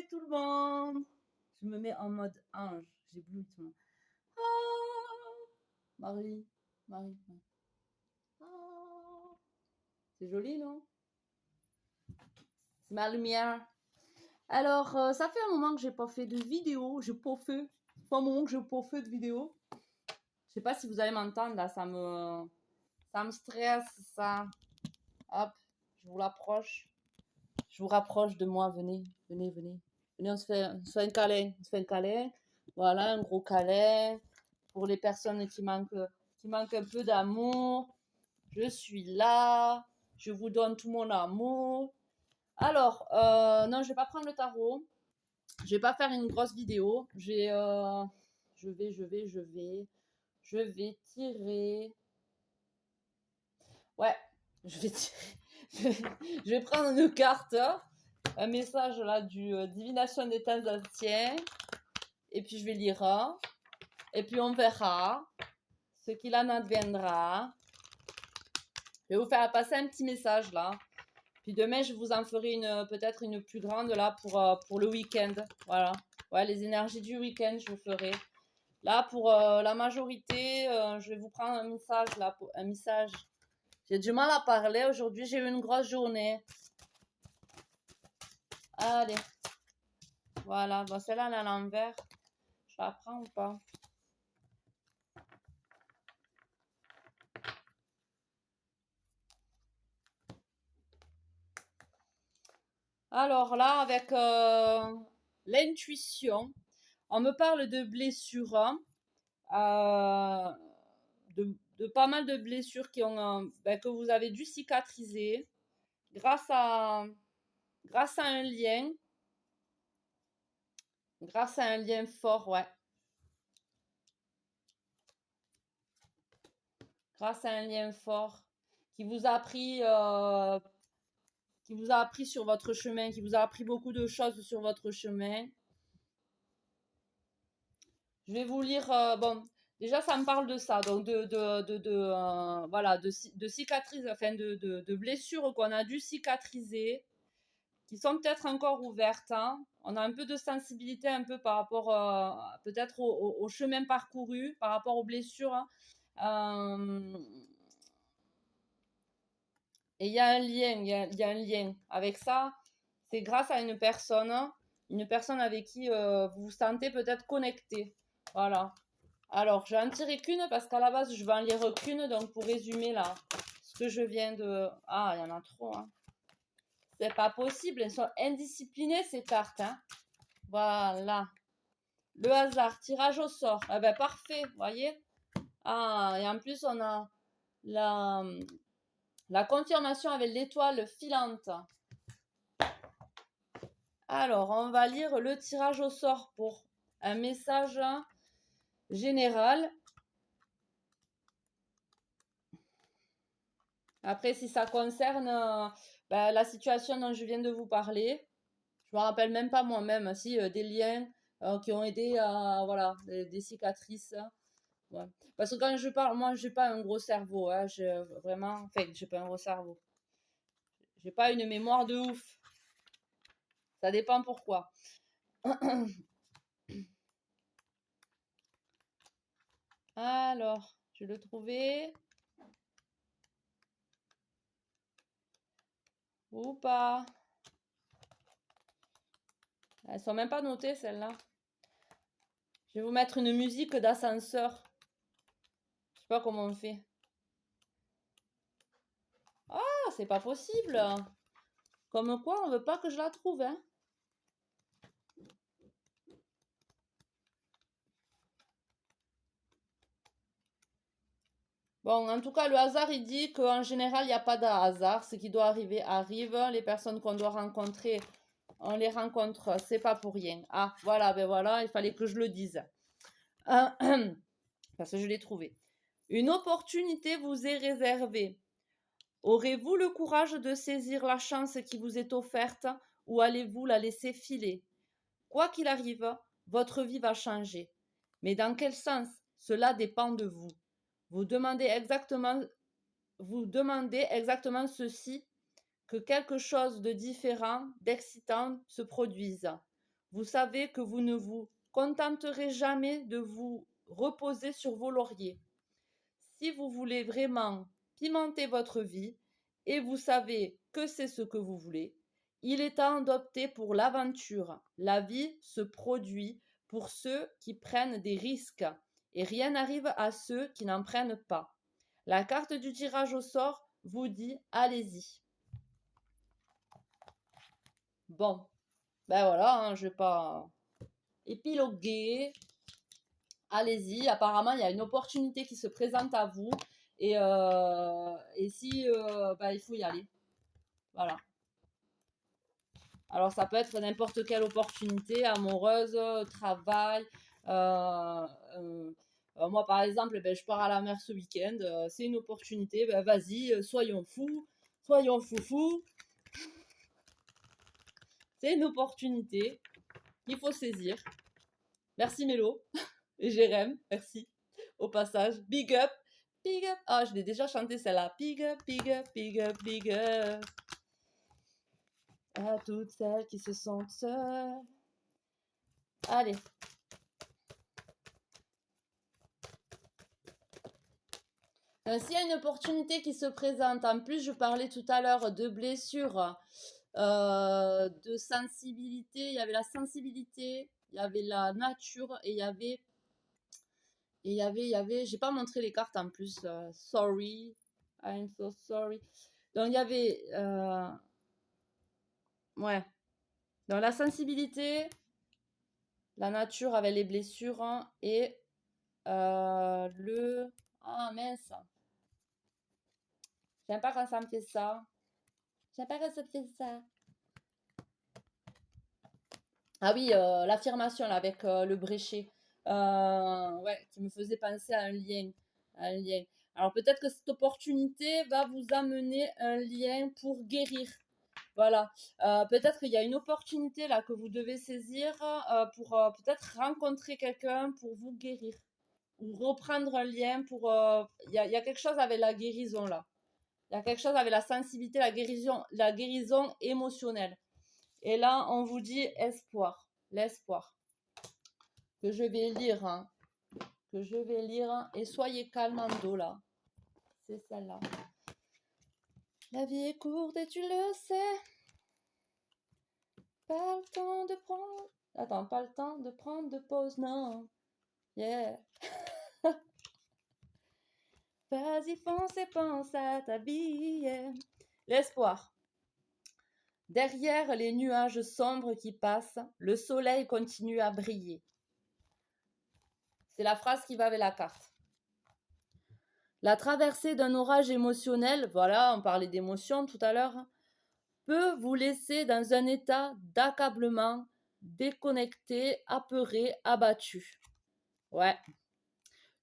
tout le monde. Je me mets en mode ange. J'éblouis tout le monde. Ah, Marie, Marie. Ah, c'est joli, non? C'est ma lumière. Alors, ça fait un moment que j'ai pas fait de vidéo. J'ai pas fait. Ça fait un moment que j'ai pas fait de vidéo. Je sais pas si vous allez m'entendre là. Ça me stresse, ça. Hop, je vous l'approche. Je vous rapproche de moi. Venez, venez, venez. Venez, on se fait un câlin. On se fait un câlin. Voilà, un gros câlin. Pour les personnes qui manquent un peu d'amour. Je suis là. Je vous donne tout mon amour. Alors, non, je vais pas prendre le tarot. Je vais pas faire une grosse vidéo. Je vais tirer. Ouais, je vais tirer. Je vais prendre une carte, un message là du divination des temps anciens. Et puis je vais lire. Et puis on verra ce qu'il en adviendra. Je vais vous faire passer un petit message là. Puis demain, je vous en ferai peut-être une plus grande là pour le week-end. Voilà. Ouais, les énergies du week-end, je vous ferai. Là, pour la majorité, je vais vous prendre un message là. Un message. J'ai du mal à parler aujourd'hui. J'ai eu une grosse journée. Allez. Voilà. Bon, celle-là, elle est à l'envers. Je la prends ou pas? Alors là, avec l'intuition, on me parle de blessures, de pas mal de blessures que vous avez dû cicatriser grâce à un lien, fort, ouais. Grâce à un lien fort qui vous a appris sur votre chemin, qui vous a appris beaucoup de choses sur votre chemin. Je vais vous lire, bon, déjà ça me parle de ça, donc voilà, de cicatrices, enfin de blessures qu'on a dû cicatriser, qui sont peut-être encore ouvertes, hein. On a un peu de sensibilité un peu par rapport peut-être au chemin parcouru, par rapport aux blessures, hein. Et il y a un lien, il y a un lien avec ça. C'est grâce à une personne avec qui vous vous sentez peut-être connecté. Voilà. Alors, je vais en tirer qu'une parce qu'à la base, je vais en lire qu'une. Donc, pour résumer là, ce que je viens de... Ah, il y en a trop, hein. C'est pas possible. Elles sont indisciplinées, ces cartes, hein. Voilà. Le hasard, tirage au sort. Ah ben, parfait, vous voyez. Ah, et en plus, on a la confirmation avec l'étoile filante. Alors, on va lire le tirage au sort pour un message général. Après, si ça concerne la situation dont je viens de vous parler, je me rappelle même pas moi-même, si des liens qui ont aidé à, voilà, des cicatrices. Ouais. Parce que quand je parle, moi, j'ai pas un gros cerveau, hein, vraiment, enfin, j'ai pas un gros cerveau. J'ai pas une mémoire de ouf. Ça dépend pourquoi. Alors, je le trouvais. Ou pas. Elles sont même pas notées, celles-là. Je vais vous mettre une musique d'ascenseur. Je sais pas comment on fait. Ah, c'est pas possible. Comme quoi, on veut pas que je la trouve, hein. Bon, en tout cas, le hasard, il dit qu'en général, il n'y a pas de hasard. Ce qui doit arriver, arrive. Les personnes qu'on doit rencontrer, on les rencontre. C'est pas pour rien. Ah, voilà, ben voilà, il fallait que je le dise. Parce que je l'ai trouvé. Une opportunité vous est réservée. Aurez-vous le courage de saisir la chance qui vous est offerte ou allez-vous la laisser filer? Quoi qu'il arrive, votre vie va changer. Mais dans quel sens? Cela dépend de vous. Vous demandez exactement ceci, que quelque chose de différent, d'excitant se produise. Vous savez que vous ne vous contenterez jamais de vous reposer sur vos lauriers. Si vous voulez vraiment pimenter votre vie, et vous savez que c'est ce que vous voulez, il est temps d'opter pour l'aventure. La vie se produit pour ceux qui prennent des risques, et rien n'arrive à ceux qui n'en prennent pas. La carte du tirage au sort vous dit allez-y. Bon, ben voilà, hein, je vais pas épiloguer. Allez-y, apparemment il y a une opportunité qui se présente à vous et si bah, il faut y aller. Voilà. Alors ça peut être n'importe quelle opportunité, amoureuse, travail. Moi par exemple, ben, je pars à la mer ce week-end, c'est une opportunité, ben, vas-y, soyons fous, soyons foufous. C'est une opportunité qu'il faut saisir. Merci Mélo et Jérém, merci au passage. Big up, big up. Ah, je l'ai déjà chanté celle-là. Big up, big up, big up, big up. À toutes celles qui se sentent seules. Allez. S'il y a une opportunité qui se présente, en plus je parlais tout à l'heure de blessures, de sensibilité, il y avait la sensibilité, il y avait la nature et j'ai pas montré les cartes en plus, sorry, I'm so sorry. Donc il y avait, ouais, dans la sensibilité, la nature avec les blessures hein, et ah mince, j'aime pas quand ça me fait ça. J'aime pas quand ça me fait ça. Ah oui, l'affirmation là, avec le bréchet. Ouais, qui me faisait penser à un lien. À un lien. Alors peut-être que cette opportunité va vous amener un lien pour guérir. Voilà. Peut-être qu'il y a une opportunité là que vous devez saisir pour peut-être rencontrer quelqu'un pour vous guérir. Ou reprendre un lien pour... Il y a quelque chose avec la guérison là. Il y a quelque chose avec la sensibilité, la guérison émotionnelle. Et là, on vous dit espoir, l'espoir. Que je vais lire, hein. Que je vais lire. Et soyez calme en dos là. C'est celle-là. La vie est courte et tu le sais. Pas le temps de prendre... Attends, pas le temps de prendre de pause, non. Yeah. Vas-y, fonce et pense à ta vie. Yeah. L'espoir. Derrière les nuages sombres qui passent, le soleil continue à briller. C'est la phrase qui va avec la carte. La traversée d'un orage émotionnel, voilà, on parlait d'émotion tout à l'heure, peut vous laisser dans un état d'accablement, déconnecté, apeuré, abattu. Ouais.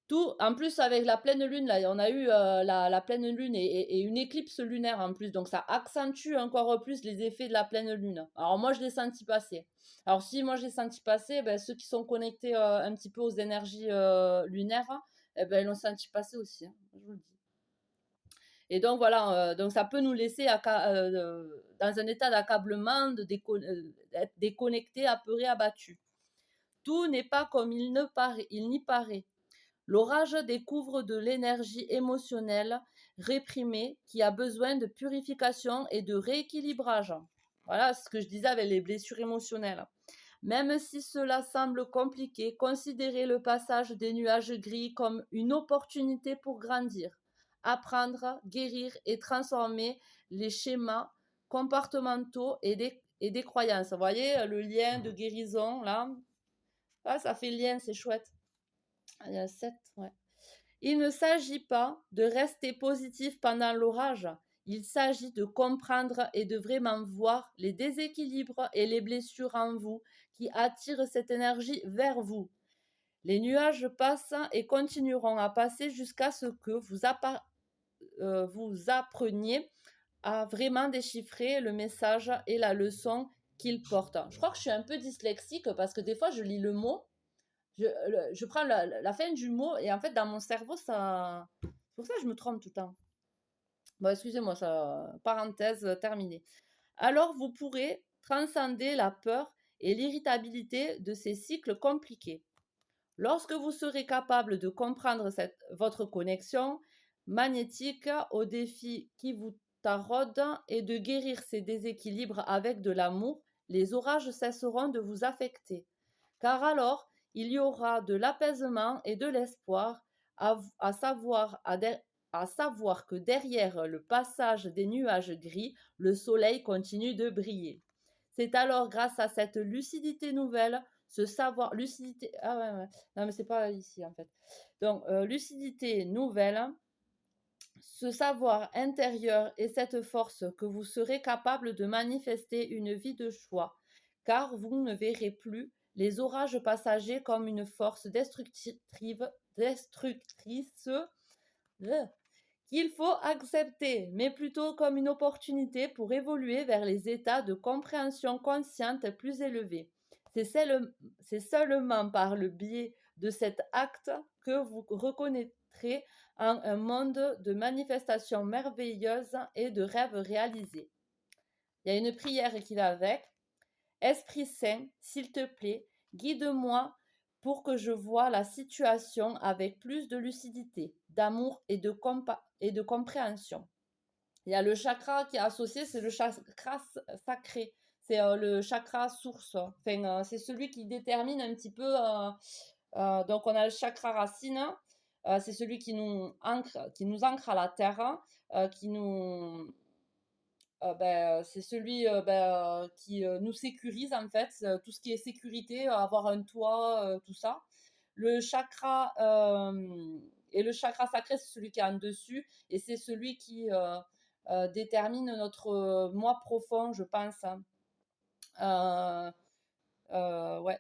Tout, en plus avec la pleine lune, là, on a eu la pleine lune et une éclipse lunaire en plus, donc ça accentue encore plus les effets de la pleine lune. Alors moi je l'ai senti passer. Alors si moi je l'ai senti passer, ben, ceux qui sont connectés un petit peu aux énergies lunaires, eh ben, ils l'ont senti passer aussi, hein, je vous le dis. Et donc voilà, donc ça peut nous laisser dans un état d'accablement, d'être déconnecté, apeuré, abattu. Tout n'est pas comme il n'y paraît. L'orage découvre de l'énergie émotionnelle réprimée qui a besoin de purification et de rééquilibrage. Voilà ce que je disais avec les blessures émotionnelles. Même si cela semble compliqué, considérez le passage des nuages gris comme une opportunité pour grandir, apprendre, guérir et transformer les schémas comportementaux et des croyances. Vous voyez le lien de guérison là. Ah, ça fait lien, c'est chouette. Il y a 7, ouais. Il ne s'agit pas de rester positif pendant l'orage. Il s'agit de comprendre et de vraiment voir les déséquilibres et les blessures en vous qui attirent cette énergie vers vous. Les nuages passent et continueront à passer jusqu'à ce que vous appreniez à vraiment déchiffrer le message et la leçon qu'il porte. Je crois que je suis un peu dyslexique parce que des fois je lis le mot, je prends la fin du mot et en fait dans mon cerveau ça... C'est pour ça que je me trompe tout le temps. Bon, excusez-moi, ça, parenthèse terminée. Alors vous pourrez transcender la peur et l'irritabilité de ces cycles compliqués. Lorsque vous serez capable de comprendre votre connexion magnétique au défi qui vous taraude et de guérir ces déséquilibres avec de l'amour, les orages cesseront de vous affecter. Car alors, il y aura de l'apaisement et de l'espoir, à savoir que derrière le passage des nuages gris, le soleil continue de briller. C'est alors grâce à cette lucidité nouvelle, ce savoir, lucidité, ah ouais, ouais. Non mais c'est pas ici en fait. Donc, lucidité nouvelle, ce savoir intérieur et cette force que vous serez capable de manifester une vie de choix, car vous ne verrez plus les orages passagers comme une force destructrice qu'il faut accepter, mais plutôt comme une opportunité pour évoluer vers les états de compréhension consciente plus élevés. C'est seulement par le biais de cet acte que vous reconnaîtrez un monde de manifestations merveilleuses et de rêves réalisés. Il y a une prière qui va avec. Esprit Saint, s'il te plaît, guide-moi pour que je voie la situation avec plus de lucidité, d'amour et de compréhension. Il y a le chakra qui est associé, c'est le chakra sacré. C'est le chakra source. Enfin, c'est celui qui détermine un petit peu. Donc, on a le chakra racine. C'est celui qui nous ancre à la terre, c'est celui qui nous sécurise en fait, tout ce qui est sécurité, avoir un toit, tout ça. Le chakra et le chakra sacré, c'est celui qui est en dessus et c'est celui qui détermine notre moi profond, je pense. Ouais.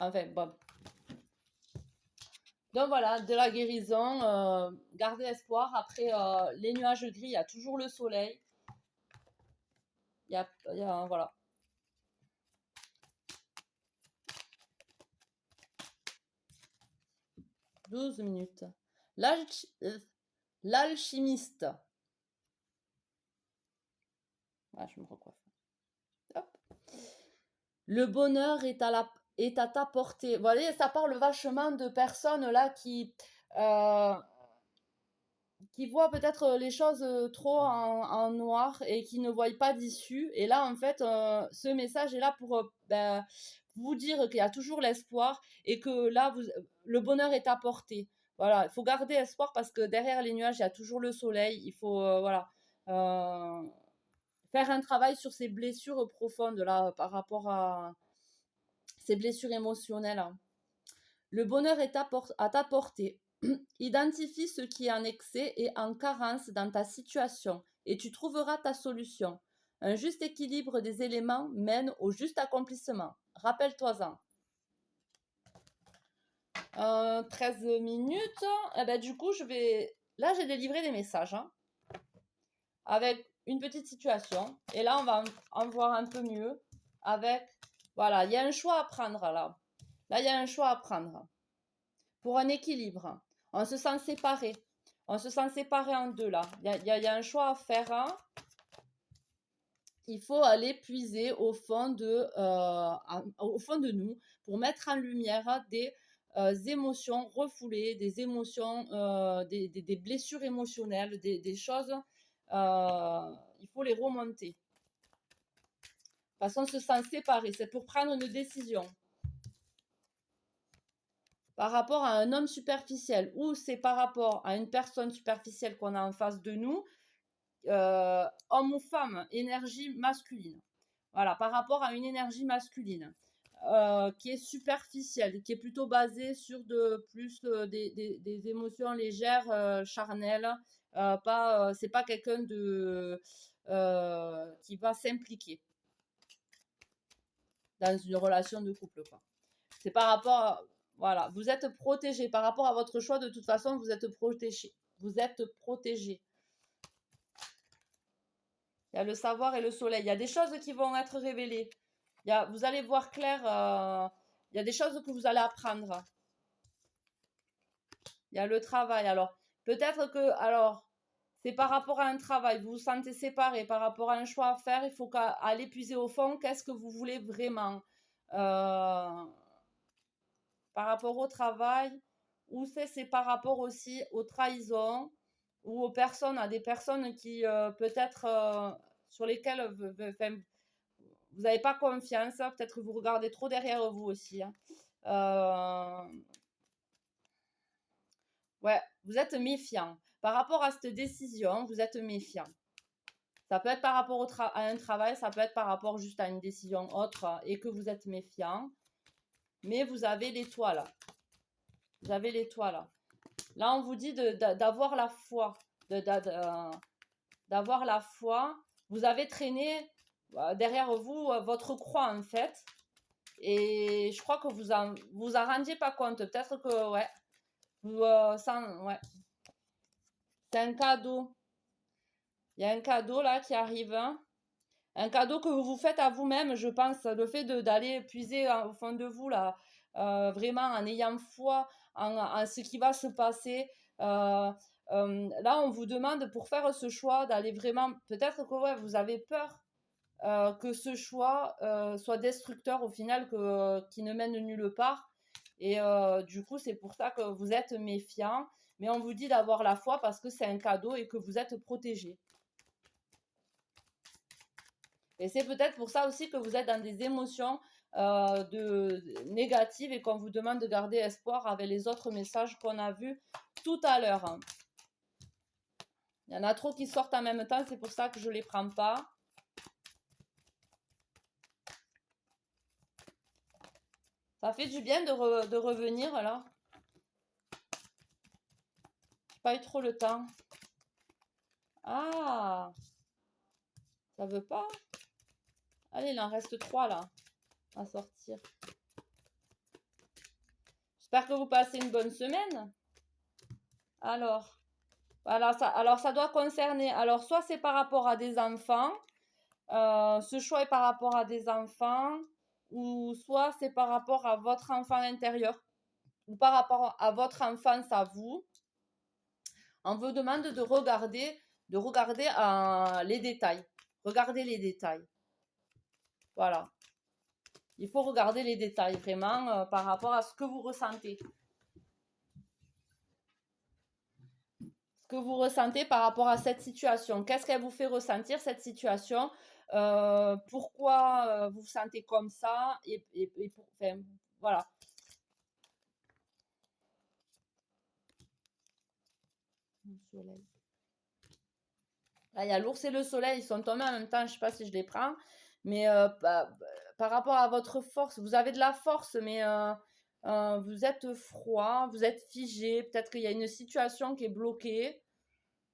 Enfin, bon. Donc voilà, de la guérison, gardez espoir. Après les nuages gris, il y a toujours le soleil. Voilà. « 12 minutes. L'alchimiste. Ah, je me recoiffe. Hop. Le bonheur est à ta portée. Vous voyez, ça parle vachement de personnes là qui voient peut-être les choses trop en noir et qui ne voient pas d'issue. Et là, en fait, ce message est là pour vous dire qu'il y a toujours l'espoir et que là, le bonheur est à portée. Voilà, il faut garder espoir parce que derrière les nuages, il y a toujours le soleil. Il faut faire un travail sur ces blessures profondes là par rapport à ces blessures émotionnelles. Le bonheur est à ta portée. Identifie ce qui est en excès et en carence dans ta situation et tu trouveras ta solution. Un juste équilibre des éléments mène au juste accomplissement. Rappelle-toi-en. 13 minutes. Du coup, là, j'ai délivré des messages avec une petite situation. Et là, on va en voir un peu mieux avec... Voilà, il y a un choix à prendre là. Là, il y a un choix à prendre pour un équilibre. On se sent séparé. On se sent séparé en deux là. Il y a un choix à faire. Il faut aller puiser au fond de nous pour mettre en lumière des émotions refoulées, des émotions, des blessures émotionnelles, des choses. Il faut les remonter. Parce qu'on se sent séparé. C'est pour prendre une décision. Par rapport à un homme superficiel ou c'est par rapport à une personne superficielle qu'on a en face de nous, homme ou femme, énergie masculine. Voilà, par rapport à une énergie masculine qui est superficielle, qui est plutôt basée sur des émotions légères, charnelles. C'est pas quelqu'un qui va s'impliquer dans une relation de couple, quoi. C'est par rapport voilà, vous êtes protégé par rapport à votre choix. De toute façon, vous êtes protégé. Vous êtes protégé. Il y a le savoir et le soleil. Il y a des choses qui vont être révélées. Vous allez voir clair. Il y a des choses que vous allez apprendre. Il y a le travail. Alors, peut-être que... Alors, c'est par rapport à un travail, vous vous sentez séparé par rapport à un choix à faire, il faut aller puiser au fond, qu'est-ce que vous voulez vraiment par rapport au travail, ou c'est par rapport aussi aux trahisons, ou aux personnes, à des personnes qui peut-être sur lesquelles vous n'avez pas confiance, peut-être que vous regardez trop derrière vous aussi. Hein. Ouais, vous êtes méfiant. Par rapport à cette décision, vous êtes méfiant. Ça peut être par rapport à un travail, ça peut être par rapport juste à une décision autre et que vous êtes méfiant. Mais vous avez l'étoile. Vous avez l'étoile. Là, on vous dit d'avoir la foi. D'avoir la foi. Vous avez traîné derrière vous votre croix, en fait. Et je crois que vous en rendiez pas compte. Peut-être que, ouais. Ouais. C'est un cadeau. Il y a un cadeau là qui arrive. Hein. Un cadeau que vous vous faites à vous-même, je pense. Le fait d'aller puiser au fond de vous, là, vraiment en ayant foi en ce qui va se passer. Là, on vous demande pour faire ce choix d'aller vraiment. Peut-être que ouais, vous avez peur que ce choix soit destructeur au final, qui ne mène nulle part. Et du coup, c'est pour ça que vous êtes méfiant. Mais on vous dit d'avoir la foi parce que c'est un cadeau et que vous êtes protégé. Et c'est peut-être pour ça aussi que vous êtes dans des émotions négatives et qu'on vous demande de garder espoir avec les autres messages qu'on a vus tout à l'heure. Il y en a trop qui sortent en même temps, c'est pour ça que je ne les prends pas. Ça fait du bien de revenir là. J'ai pas eu trop le temps. Ah, ça veut pas. Allez, il en reste 3 là à sortir. J'espère que vous passez une bonne semaine. Alors, voilà, alors ça doit concerner. Alors, soit c'est par rapport à des enfants, ce choix est par rapport à des enfants, ou soit c'est par rapport à votre enfant intérieur, ou par rapport à votre enfance à vous. On vous demande de regarder les détails. Regardez les détails. Voilà. Il faut regarder les détails vraiment par rapport à ce que vous ressentez. Ce que vous ressentez par rapport à cette situation. Qu'est-ce qu'elle vous fait ressentir cette situation pourquoi vous vous sentez comme ça enfin, voilà. Soleil. Là, il y a l'ours et le soleil, ils sont tombés en même temps, je ne sais pas si je les prends, mais par rapport à votre force, vous avez de la force, mais vous êtes froid, vous êtes figé, peut-être qu'il y a une situation qui est bloquée,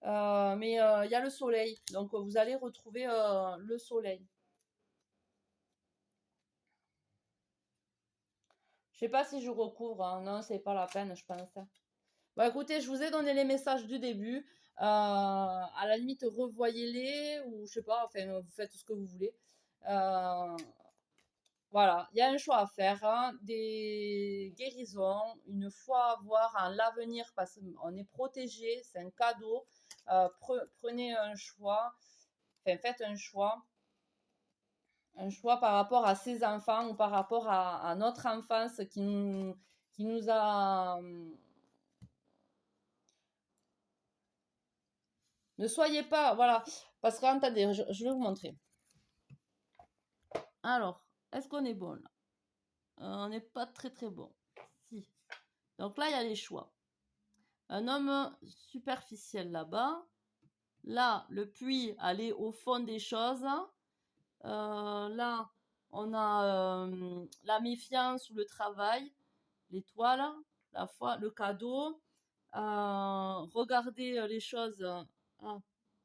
mais il y a le soleil, donc vous allez retrouver le soleil. Je sais pas si je recouvre, hein. Non, c'est pas la peine, je pense. Bon, écoutez, je vous ai donné les messages du début. À la limite, revoyez-les ou je sais pas, enfin, vous faites ce que vous voulez. Voilà, il y a un choix à faire, hein, des guérisons, une foi à avoir en l'avenir parce qu'on est protégé, c'est un cadeau. Prenez un choix, enfin, faites un choix par rapport à ses enfants ou par rapport à notre enfance qui nous a. Ne soyez pas, voilà, parce que attendez, je vais vous montrer. Alors, est-ce qu'on est bon là? On n'est pas très très bon. Si. Donc là, il y a les choix. Un homme superficiel là-bas. Là, le puits, aller au fond des choses. Là, on a la méfiance ou le travail, l'étoile, la foi, le cadeau. Regarder les choses. Ah,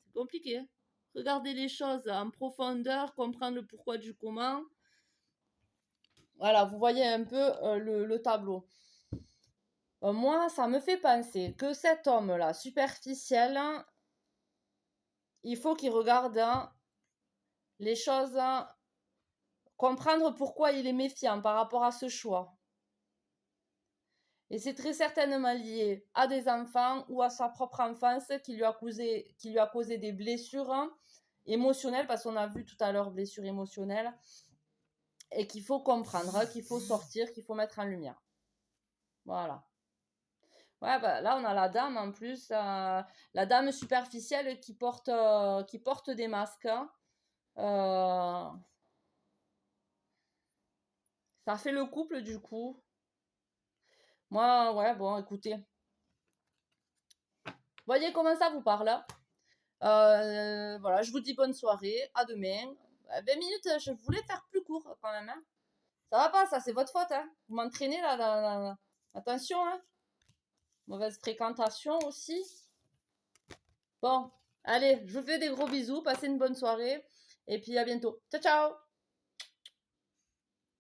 c'est compliqué. Hein. Regarder les choses en profondeur, comprendre le pourquoi du comment. Voilà, vous voyez un peu le tableau. Moi, ça me fait penser que cet homme-là, superficiel, il faut qu'il regarde les choses, comprendre pourquoi il est méfiant par rapport à ce choix. Et c'est très certainement lié à des enfants ou à sa propre enfance qui lui a causé des blessures émotionnelles, parce qu'on a vu tout à l'heure blessures émotionnelles, et qu'il faut comprendre, qu'il faut sortir, qu'il faut mettre en lumière. Voilà. Ouais, bah, là, on a la dame en plus, la dame superficielle qui porte des masques. Ça fait le couple du coup. Moi, ouais, bon, écoutez. Voyez comment ça vous parle. Voilà, je vous dis bonne soirée, à demain. 20 minutes, je voulais faire plus court quand même. Hein. Ça va pas, ça, c'est votre faute. Hein. Vous m'entraînez là. Attention, hein. Mauvaise fréquentation aussi. Bon, allez, je vous fais des gros bisous, passez une bonne soirée. Et puis à bientôt. Ciao, ciao!